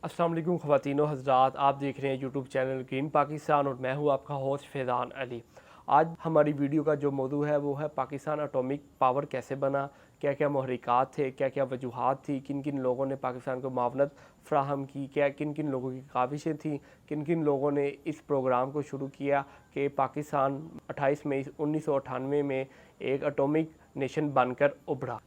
अस्सलाम वालेकुम ख़वातीन और हज़रात, आप देख रहे हैं यूट्यूब चैनल ग्रीन पाकिस्तान और मैं हूं आपका होस्ट फैज़ान अली। आज हमारी वीडियो का जो मौजू है वो है पाकिस्तान एटॉमिक पावर कैसे बना, क्या क्या महरिकात थे, क्या क्या वजूहात थी, किन किन लोगों ने पाकिस्तान को मावनत फ़राहम की, क्या किन किन लोगों की काविशें थी, किन किन लोगों ने इस प्रोग्राम को शुरू किया कि पाकिस्तान 28 मई 1998 में एक एटॉमिक नेशन बनकर उभरा।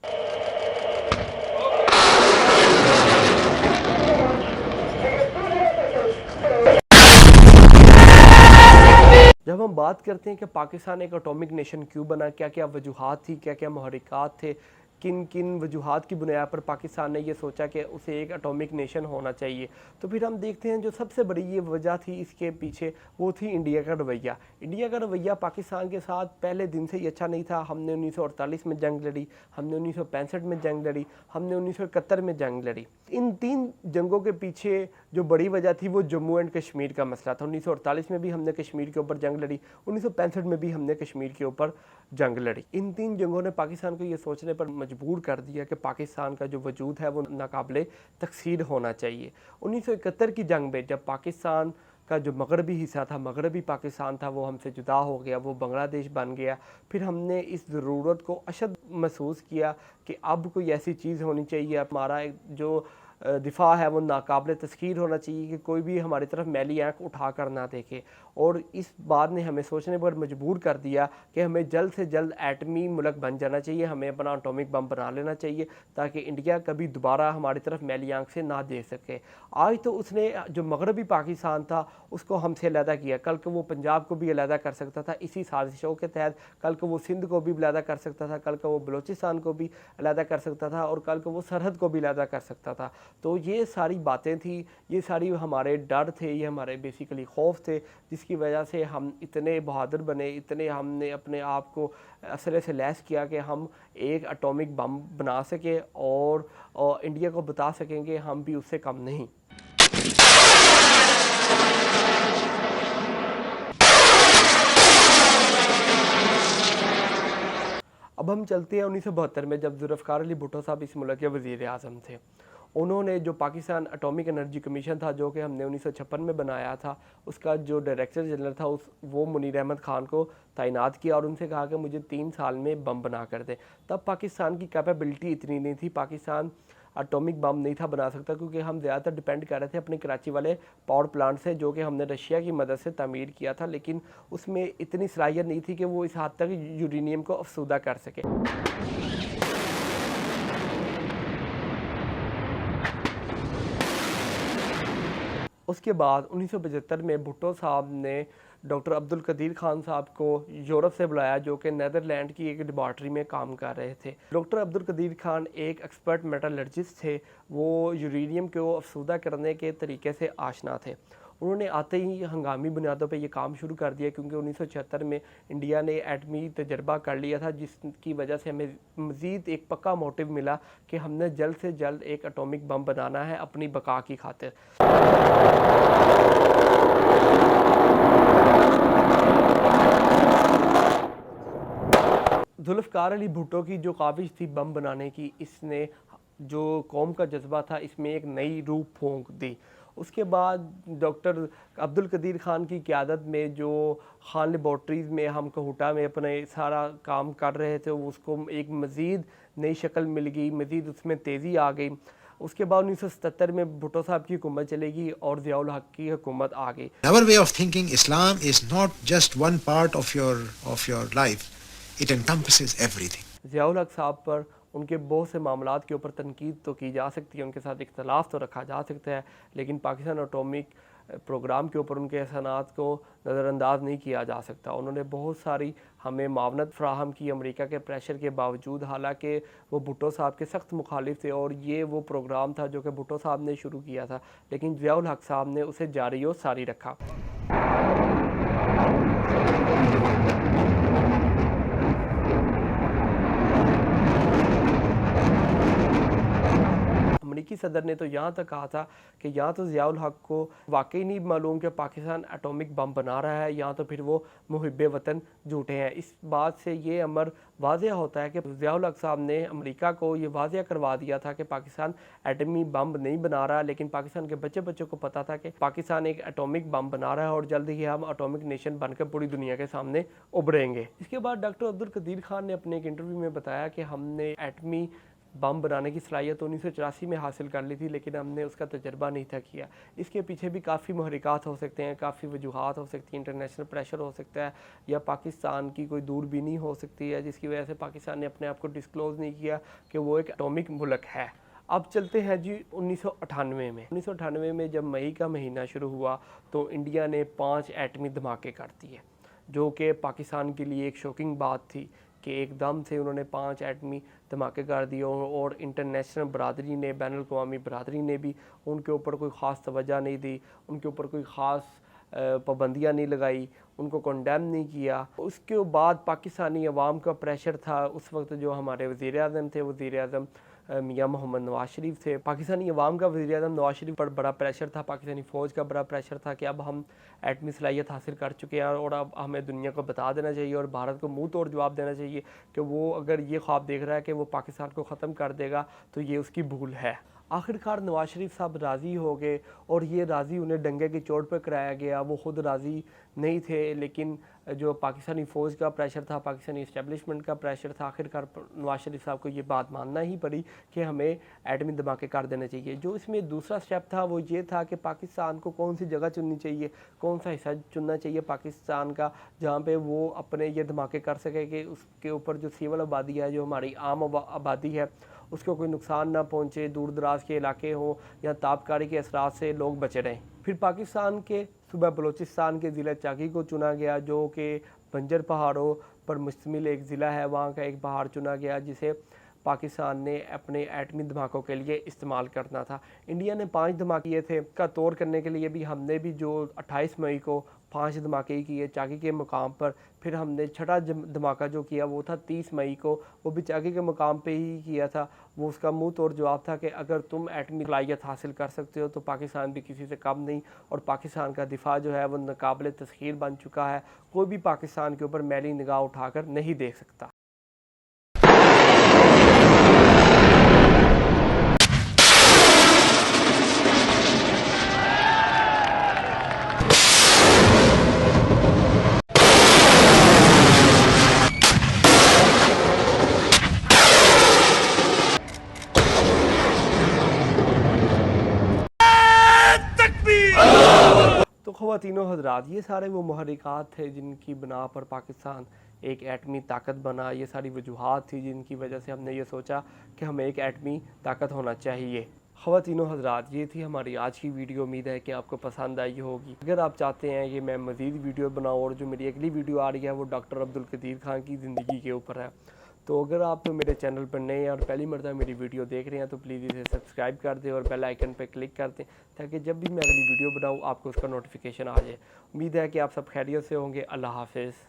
जब हम बात करते हैं कि पाकिस्तान एक एटॉमिक नेशन क्यों बना, क्या क्या वजूहात थी, क्या क्या महरिकात थे, किन किन वजूहात की बुनियाद पर पाकिस्तान ने ये सोचा कि उसे एक एटॉमिक नेशन होना चाहिए, तो फिर हम देखते हैं जो सबसे बड़ी ये वजह थी इसके पीछे वो थी इंडिया का रवैया। इंडिया का रवैया पाकिस्तान के साथ पहले दिन से ही अच्छा नहीं था। हमने 1948 में जंग लड़ी, हमने 1965 में जंग लड़ी, हमने 1971 में जंग लड़ी। इन तीन जंगों के पीछे जो बड़ी वजह थी वो जम्मू एंड कश्मीर का मसला था। 1948 में भी हमने कश्मीर के ऊपर जंग लड़ी, 1965 में भी हमने कश्मीर के ऊपर जंग लड़ी। इन तीन जंगों ने पाकिस्तान को ये सोचने पर मजबूर कर दिया कि पाकिस्तान का जो वजूद है वो नाकाबिले तकसीर होना चाहिए। 1971 की जंग में जब पाकिस्तान का जो मगरबी हिस्सा था, मगरबी पाकिस्तान था, वो हमसे जुदा हो गया, वो बांग्लादेश बन गया। फिर हमने इस ज़रूरत को अशद महसूस किया कि अब कोई ऐसी चीज़ होनी चाहिए, हमारा जो दिफा है वो नाकाबिले तस्खीर होना चाहिए कि कोई भी हमारी तरफ मैली आँख उठा कर ना देखे। और इस बात ने हमें सोचने पर मजबूर कर दिया कि हमें जल्द से जल्द एटमी मुल्क बन जाना चाहिए, हमें अपना एटॉमिक बम बना लेना चाहिए ताकि इंडिया कभी दोबारा हमारी तरफ मैली आँख से ना देख सके। आज तो उसने जो मगरबी पाकिस्तान था उसको हमसे अलहदा किया, कल को वो पंजाब को भी अलहदा कर सकता था इसी साजिशों के तहत, कल को वो सिंध को भी अलहदा कर सकता था, कल को वो बलूचिस्तान को भी अलहदा कर सकता था और कल को वो सरहद को भी अलहदा कर सकता था। तो ये सारी बातें थी, ये सारी हमारे डर थे, ये हमारे बेसिकली खौफ थे, जिसकी वजह से हम इतने बहादुर बने, इतने हमने अपने आप को असले से लैस किया कि हम एक एटॉमिक बम बना सके और इंडिया को बता सकेंगे हम भी उससे कम नहीं। अब हम चलते हैं 1972 में, जब जुल्फ़िकार अली भुट्टो साहब इस मुल्क के वज़ीर आज़म थे। उन्होंने जो पाकिस्तान एटॉमिक एनर्जी कमीशन था जो कि हमने 1956 में बनाया था, उसका जो डायरेक्टर जनरल था वो मुनीर अहमद ख़ान को तैनात किया और उनसे कहा कि मुझे 3 साल में बम बना कर दें। तब पाकिस्तान की कैपेबिलिटी इतनी नहीं थी, पाकिस्तान एटॉमिक बम नहीं था बना सकता, क्योंकि हम ज़्यादातर डिपेंड कर रहे थे अपने कराची वाले पावर प्लांट से जो कि हमने रशिया की मदद से तामीर किया था, लेकिन उसमें इतनी सलाहियत नहीं थी कि वो इस हद तक यूरेनियम को अफसूदा कर सके। उसके बाद 1975 में भुट्टो साहब ने डॉक्टर अब्दुल कदीर खान साहब को यूरोप से बुलाया जो कि नेदरलैंड की एक लेबॉर्ट्री में काम कर रहे थे। डॉक्टर अब्दुल कदीर खान एक एक्सपर्ट मेटलर्जिस्ट थे, वो यूरेनियम को अफसूदा करने के तरीके से आशना थे। उन्होंने आते ही हंगामी बुनियादों पे ये काम शुरू कर दिया, क्योंकि 1976 में इंडिया ने एटमी तजर्बा कर लिया था, जिसकी वजह से हमें मज़ीद एक पक्का मोटिव मिला कि हमने जल्द से जल्द एक एटॉमिक बम बनाना है अपनी बका की खातिर। जुल्फ़िकार अली भुट्टो की जो काविश थी बम बनाने की, इसने जो कौम का जज्बा था इसमें एक नई रूह फूंक दी। उसके बाद डॉक्टर अब्दुल कदीर खान की क़यादत में जो खान लेबॉर्ट्रीज़ में हम कहूटा में अपने सारा काम कर रहे थे, उसको एक मज़ीद नई शक्ल मिल गई, मज़ीद उसमें तेज़ी आ गई। उसके बाद 1977 में भुट्टो साहब की हुकूमत चलेगी और ज़ियाउल हक की हुकूमत आ गई। Our way of thinking, Islam is not just one part of your life. It encompasses everything. Ziaul हक साहब पर उनके बहुत से मामलात के ऊपर तनकीद तो की जा सकती है, उनके साथ इख्तलाफ तो रखा जा सकता है, लेकिन पाकिस्तान एटॉमिक प्रोग्राम के ऊपर उनके एहसानात को नज़रअंदाज नहीं किया जा सकता। उन्होंने बहुत सारी हमें मावनत फ़राहम की अमेरिका के प्रेशर के बावजूद, हालांकि वो भुट्टो साहब के सख्त मुखालिफ थे और ये वो प्रोग्राम था जो कि भुट्टो साहब ने शुरू किया था, लेकिन ज़ियाउल हक साहब ने उसे जारी और सारी रखा। امریکی صدر نے تو یہاں تک کہا تھا کہ یہاں تو ضیاء الحق کو واقعی نہیں معلوم کہ پاکستان ایٹامک بم بنا رہا ہے، یہاں تو پھر وہ محب وطن جھوٹے ہیں۔ اس بات سے یہ امر واضح ہوتا ہے کہ ضیاء الحق صاحب نے امریکہ کو یہ واضح کروا دیا تھا کہ پاکستان ایٹمی بم نہیں بنا رہا، لیکن پاکستان کے بچوں کو پتا تھا کہ پاکستان ایک ایٹامک بم بنا رہا ہے اور جلد ہی ہم ایٹامک نیشن بن کر پوری دنیا کے سامنے ابھریں گے۔ اس کے بعد ڈاکٹر عبدالقدیر خان نے اپنے ایک انٹرویو میں بتایا کہ ہم نے ایٹمی بم بنانے کی صلاحیت 1984 میں حاصل کر لی تھی، لیکن ہم نے اس کا تجربہ نہیں تھا کیا۔ اس کے پیچھے بھی کافی محرکات ہو سکتے ہیں، کافی وجوہات ہو سکتی ہیں، انٹرنیشنل پریشر ہو سکتا ہے، یا پاکستان کی کوئی دور بینی ہو سکتی ہے جس کی وجہ سے پاکستان نے اپنے آپ کو ڈسکلوز نہیں کیا کہ وہ ایک ایٹامک ملک ہے۔ اب چلتے ہیں جی 1998 میں۔ 1998 میں جب مئی کا مہینہ شروع ہوا تو انڈیا نے 5 ایٹمی دھماکے کر دیے، جو کہ پاکستان کے لیے ایک شوکنگ بات تھی کہ ایک دم سے انہوں نے 5 ایٹمی دھماکے کر دیے، اور انٹرنیشنل برادری نے، بین الاقوامی برادری نے بھی ان کے اوپر کوئی خاص توجہ نہیں دی، ان کے اوپر کوئی خاص پابندیاں نہیں لگائی، ان کو کنڈیم نہیں کیا۔ اس کے بعد پاکستانی عوام کا پریشر تھا، اس وقت جو ہمارے وزیر اعظم تھے، وزیر اعظم میاں محمد نواز شریف تھے، پاکستانی عوام کا وزیر اعظم نواز شریف پر بڑا پریشر تھا، پاکستانی فوج کا بڑا پریشر تھا کہ اب ہم ایٹمی صلاحیت حاصل کر چکے ہیں اور اب ہمیں دنیا کو بتا دینا چاہیے اور بھارت کو منہ توڑ جواب دینا چاہیے کہ وہ اگر یہ خواب دیکھ رہا ہے کہ وہ پاکستان کو ختم کر دے گا تو یہ اس کی بھول ہے۔ آخر کار نواز شریف صاحب راضی ہو گئے، اور یہ راضی انہیں ڈنگے کی چوٹ پہ کرایا گیا۔ وہ خود راضی نہیں تھے، لیکن جو پاکستانی فوج کا پریشر تھا، پاکستانی اسٹیبلشمنٹ کا پریشر تھا، آخر کار نواز شریف صاحب کو یہ بات ماننا ہی پڑی کہ ہمیں ایٹمی دھماکے کر دینا چاہیے۔ جو اس میں دوسرا سٹیپ تھا وہ یہ تھا کہ پاکستان کو کون سی جگہ چننی چاہیے، کون سا حصہ چننا چاہیے پاکستان کا جہاں پہ وہ اپنے یہ دھماکے کر سکے کہ اس کے اوپر جو سول آبادی ہے، جو ہماری عام آبادی ہے، اس کو کوئی نقصان نہ پہنچے، دور دراز کے علاقے ہوں یا تابکاری کے اثرات سے لوگ بچے رہیں۔ پھر پاکستان کے صوبہ بلوچستان کے ضلع چاکی کو چنا گیا، جو کہ بنجر پہاڑوں پر مشتمل ایک ضلع ہے، وہاں کا ایک پہاڑ چنا گیا جسے پاکستان نے اپنے ایٹمی دھماکوں کے لیے استعمال کرنا تھا۔ انڈیا نے 5 دھماکے کیے تھے، اس کا طور کرنے کے لیے بھی ہم نے بھی جو 28 مئی کو 5 دھماکے کیے چاکی کے مقام پر، پھر ہم نے چھٹا دھماکہ جو کیا وہ تھا 30 مئی کو، وہ بھی چاکی کے مقام پہ ہی کیا تھا۔ وہ اس کا منہ توڑ جواب تھا کہ اگر تم ایٹمی صلاحیت حاصل کر سکتے ہو تو پاکستان بھی کسی سے کم نہیں، اور پاکستان کا دفاع جو ہے وہ ناقابل تسخیر بن چکا ہے، کوئی بھی پاکستان کے اوپر میلی نگاہ اٹھا کر نہیں دیکھ سکتا۔ تو خواتین و حضرات، یہ سارے وہ محرکات تھے جن کی بنا پر پاکستان ایک ایٹمی طاقت بنا، یہ ساری وجوہات تھی جن کی وجہ سے ہم نے یہ سوچا کہ ہمیں ایک ایٹمی طاقت ہونا چاہیے۔ خواتین و حضرات، یہ تھی ہماری آج کی ویڈیو، امید ہے کہ آپ کو پسند آئی ہوگی۔ اگر آپ چاہتے ہیں کہ میں مزید ویڈیو بناؤں، اور جو میری اگلی ویڈیو آ رہی ہے وہ ڈاکٹر عبدالقدیر خان کی زندگی کے اوپر ہے، تو اگر آپ میرے چینل پر نئے ہیں اور پہلی مرتبہ میری ویڈیو دیکھ رہے ہیں تو پلیز اسے سبسکرائب کر دیں اور بیل آئیکن پہ کلک کر دیں تاکہ جب بھی میں اگلی ویڈیو بناؤں آپ کو اس کا نوٹیفیکیشن آ جائے۔ امید ہے کہ آپ سب خیریت سے ہوں گے۔ اللہ حافظ۔